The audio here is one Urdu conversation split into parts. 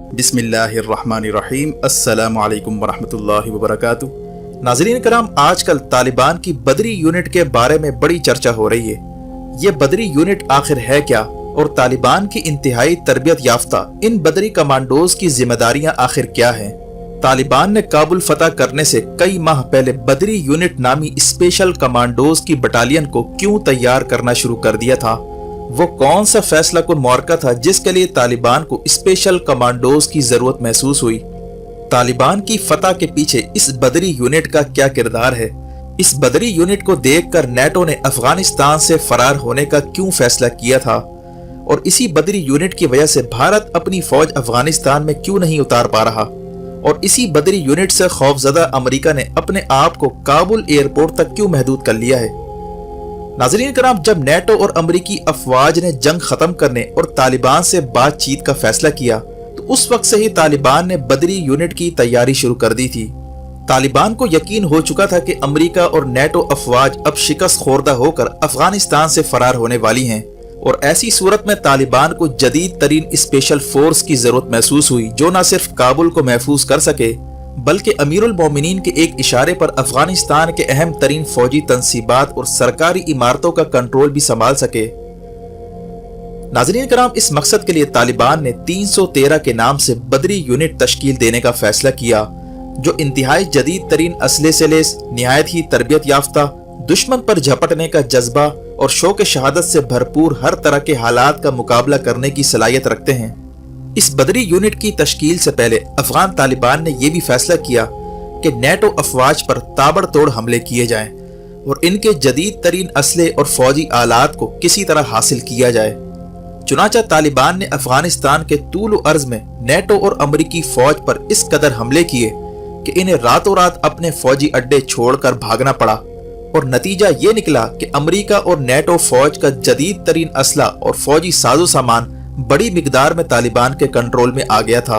بسم اللہ الرحمن الرحیم۔ السلام علیکم ورحمۃ اللہ وبرکاتہ۔ ناظرین کرام، آج کل طالبان کی بدری یونٹ کے بارے میں بڑی چرچا ہو رہی ہے۔ یہ بدری یونٹ آخر ہے کیا، اور طالبان کی انتہائی تربیت یافتہ ان بدری کمانڈوز کی ذمہ داریاں آخر کیا ہیں؟ طالبان نے کابل فتح کرنے سے کئی ماہ پہلے بدری یونٹ نامی اسپیشل کمانڈوز کی بٹالین کو کیوں تیار کرنا شروع کر دیا تھا؟ وہ کون سا فیصلہ کن معرکہ تھا جس کے لیے طالبان کو اسپیشل کمانڈوز کی ضرورت محسوس ہوئی؟ طالبان کی فتح کے پیچھے اس بدری یونٹ کا کیا کردار ہے؟ اس بدری یونٹ کو دیکھ کر نیٹو نے افغانستان سے فرار ہونے کا کیوں فیصلہ کیا تھا؟ اور اسی بدری یونٹ کی وجہ سے بھارت اپنی فوج افغانستان میں کیوں نہیں اتار پا رہا؟ اور اسی بدری یونٹ سے خوفزدہ امریکہ نے اپنے آپ کو کابل ایئرپورٹ تک کیوں محدود کر لیا ہے؟ ناظرین کرام، جب نیٹو اور امریکی افواج نے جنگ ختم کرنے اور طالبان سے بات چیت کا فیصلہ کیا تو اس وقت سے ہی طالبان نے بدری یونٹ کی تیاری شروع کر دی تھی۔ طالبان کو یقین ہو چکا تھا کہ امریکہ اور نیٹو افواج اب شکست خوردہ ہو کر افغانستان سے فرار ہونے والی ہیں، اور ایسی صورت میں طالبان کو جدید ترین اسپیشل فورس کی ضرورت محسوس ہوئی جو نہ صرف کابل کو محفوظ کر سکے بلکہ امیر المومنین کے ایک اشارے پر افغانستان کے اہم ترین فوجی تنصیبات اور سرکاری عمارتوں کا کنٹرول بھی سنبھال سکے۔ ناظرین کرام، اس مقصد کے لیے طالبان نے 313 کے نام سے بدری یونٹ تشکیل دینے کا فیصلہ کیا، جو انتہائی جدید ترین اسلحے سے لیس، نہایت ہی تربیت یافتہ، دشمن پر جھپٹنے کا جذبہ اور شوق شہادت سے بھرپور ہر طرح کے حالات کا مقابلہ کرنے کی صلاحیت رکھتے ہیں۔ اس بدری یونٹ کی تشکیل سے پہلے افغان طالبان نے یہ بھی فیصلہ کیا کہ نیٹو افواج پر تابڑ توڑ حملے کیے جائیں اور ان کے جدید ترین اسلحے اور فوجی آلات کو کسی طرح حاصل کیا جائے۔ چنانچہ طالبان نے افغانستان کے طول و عرض میں نیٹو اور امریکی فوج پر اس قدر حملے کیے کہ انہیں راتوں رات اپنے فوجی اڈے چھوڑ کر بھاگنا پڑا، اور نتیجہ یہ نکلا کہ امریکہ اور نیٹو فوج کا جدید ترین اسلحہ اور فوجی ساز و سامان بڑی مقدار میں طالبان کے کنٹرول میں آ گیا تھا۔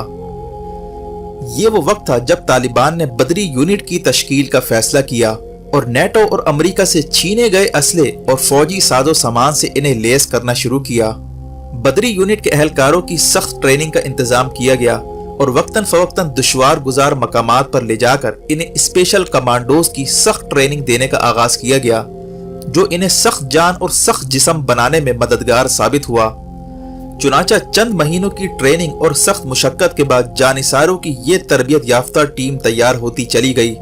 یہ وہ وقت تھا جب طالبان نے بدری یونٹ کی تشکیل کا فیصلہ کیا اور نیٹو اور امریکہ سے چھینے گئے اسلحے اور فوجی ساز و سامان سے انہیں لیس کرنا شروع کیا۔ بدری یونٹ کے اہلکاروں کی سخت ٹریننگ کا انتظام کیا گیا اور وقتاً فوقتاً دشوار گزار مقامات پر لے جا کر انہیں اسپیشل کمانڈوز کی سخت ٹریننگ دینے کا آغاز کیا گیا، جو انہیں سخت جان اور سخت جسم بنانے میں مددگار ثابت ہوا۔ چنانچہ چند مہینوں کی ٹریننگ اور سخت مشقت کے بعد جانثاروں کی یہ تربیت یافتہ ٹیم تیار ہوتی چلی گئی،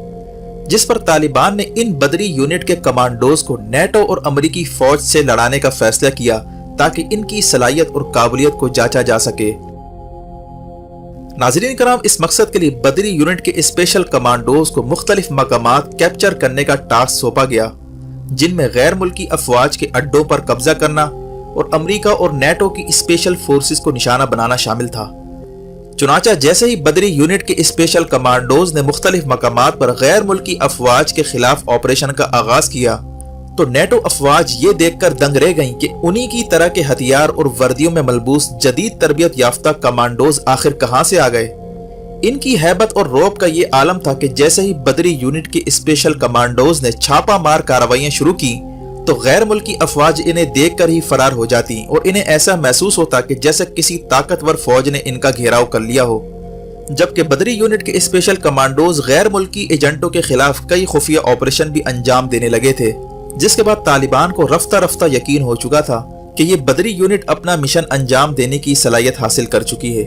جس پر طالبان نے ان بدری یونٹ کے کمانڈوز کو نیٹو اور امریکی فوج سے لڑانے کا فیصلہ کیا تاکہ ان کی صلاحیت اور قابلیت کو جانچا جا سکے۔ ناظرین کرام، اس مقصد کے لیے بدری یونٹ کے اسپیشل کمانڈوز کو مختلف مقامات کیپچر کرنے کا ٹاسک سونپا گیا، جن میں غیر ملکی افواج کے اڈوں پر قبضہ کرنا اور امریکہ اور نیٹو کی اسپیشل فورسز کو نشانہ بنانا شامل تھا۔ چنانچہ جیسے ہی بدری یونٹ کے اسپیشل کمانڈوز نے مختلف مقامات پر غیر ملکی افواج کے خلاف آپریشن کا آغاز کیا تو نیٹو افواج یہ دیکھ کر دنگ رہ گئیں کہ انہی کی طرح کے ہتھیار اور وردیوں میں ملبوس جدید تربیت یافتہ کمانڈوز آخر کہاں سے آ گئے۔ ان کی ہیبت اور رعب کا یہ عالم تھا کہ جیسے ہی بدری یونٹ کے اسپیشل کمانڈوز نے چھاپا مار کارروائیاں شروع کی تو غیر ملکی افواج انہیں دیکھ کر ہی فرار ہو جاتی اور انہیں ایسا محسوس ہوتا کہ جیسے کسی طاقتور فوج نے ان کا گھیراؤ کر لیا ہو۔ جبکہ بدری یونٹ کے اسپیشل کمانڈوز غیر ملکی ایجنٹوں کے خلاف کئی خفیہ آپریشن بھی انجام دینے لگے تھے، جس کے بعد طالبان کو رفتہ رفتہ یقین ہو چکا تھا کہ یہ بدری یونٹ اپنا مشن انجام دینے کی صلاحیت حاصل کر چکی ہے۔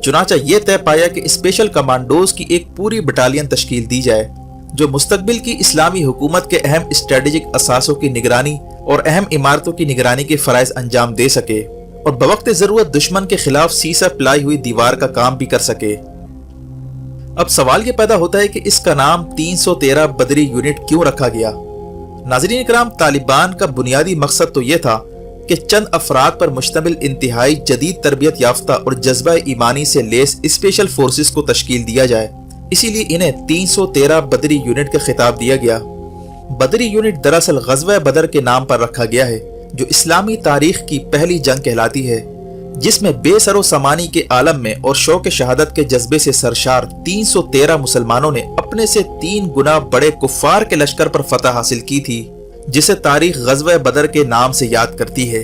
چنانچہ یہ طے پایا کہ اسپیشل کمانڈوز کی ایک پوری بٹالین تشکیل دی جائے جو مستقبل کی اسلامی حکومت کے اہم اسٹریٹجک اثاثوں کی نگرانی اور اہم عمارتوں کی نگرانی کے فرائض انجام دے سکے اور بوقت ضرورت دشمن کے خلاف سیسہ پلائی ہوئی دیوار کا کام بھی کر سکے۔ اب سوال یہ پیدا ہوتا ہے کہ اس کا نام 313 بدری یونٹ کیوں رکھا گیا؟ ناظرین کرام، طالبان کا بنیادی مقصد تو یہ تھا کہ چند افراد پر مشتمل انتہائی جدید تربیت یافتہ اور جذبہ ایمانی سے لیس اسپیشل فورسز کو تشکیل دیا جائے، اسی لیے انہیں 313 بدری یونٹ کا خطاب دیا گیا۔ بدری یونٹ دراصل غزوہ بدر کے نام پر رکھا گیا ہے، جو اسلامی تاریخ کی پہلی جنگ کہلاتی ہے، جس میں بے سر و سامانی کے عالم میں اور شوق شہادت کے جذبے سے سرشار 313 مسلمانوں نے اپنے سے 3 گنا بڑے کفار کے لشکر پر فتح حاصل کی تھی، جسے تاریخ غزوہ بدر کے نام سے یاد کرتی ہے۔